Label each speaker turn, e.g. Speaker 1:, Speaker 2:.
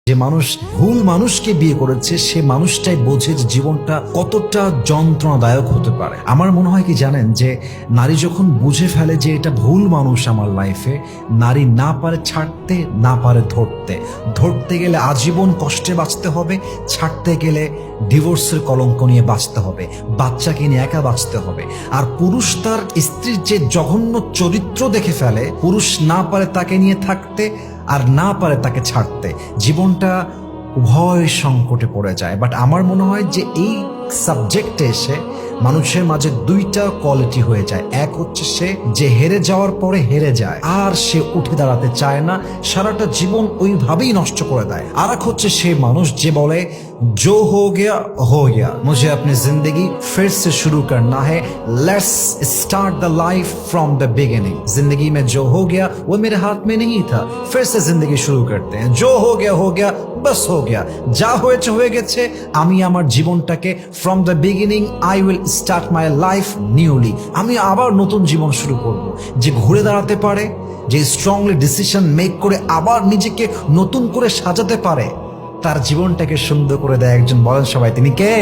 Speaker 1: যে মানুষ ভুল মানুষকে বিয়ে করেছে সে মানুষটাই বোঝে যে জীবনটা কতটা যন্ত্রণাদায়ক হতে পারে। আমার মনে হয় কি জানেন, যে নারী যখন বুঝে ফেলে যে এটা ভুল মানুষ আমার লাইফে, নারী না পারে ছাড়তে, না পারে ধরতে। ধরতে গেলে আজীবন কষ্টে বাঁচতে হবে, ছাড়তে গেলে ডিভোর্সের কলঙ্ক নিয়ে বাঁচতে হবে, বাচ্চাকে নিয়ে একা বাঁচতে হবে। আর পুরুষ তার স্ত্রীর যে জঘন্য চরিত্র দেখে ফেলে, পুরুষ না পারে তাকে নিয়ে থাকতে আর না পারে তাকে ছাড়তে, জীবনটা উভয় সংকটে পড়ে যায়। বাট আমার মনে হয় যে এই সাবজেক্টে এসে মানুষের মাঝে দুইটা কোয়ালিটি হয়ে যায়। এক হচ্ছে সে যে হেরে যাওয়ার পরে হেরে যায় আর সে উঠে দাঁড়াতে চায় না, সারাটা জীবন ওইভাবেই নষ্ট করে দেয়। আর এক হচ্ছে সে মানুষ যে বলে जो हो गया मुझे अपनी जिंदगी फिर से शुरू करना है, let's start the life from the beginning. जिंदगी में जो हो गया वो मेरे हाथ में नहीं था, फिर से जिंदगी शुरू करते हैं। जो हो गया बस हो गया, যা হয়েছে হয়ে গেছে, আমি আমার জীবনটাকে from the beginning I will start my life newly, আমি আবার নতুন জীবন শুরু করব। যে ঘুরে দাঁড়াতে পারে, যে স্ট্রংলি ডিসিশন মেক করে আবার নিজেকে নতুন করে সাজাতে পারে, তার জীবনটাকে সুন্দর করে দেয় একজন। বলেন সবাই, তিনি কে?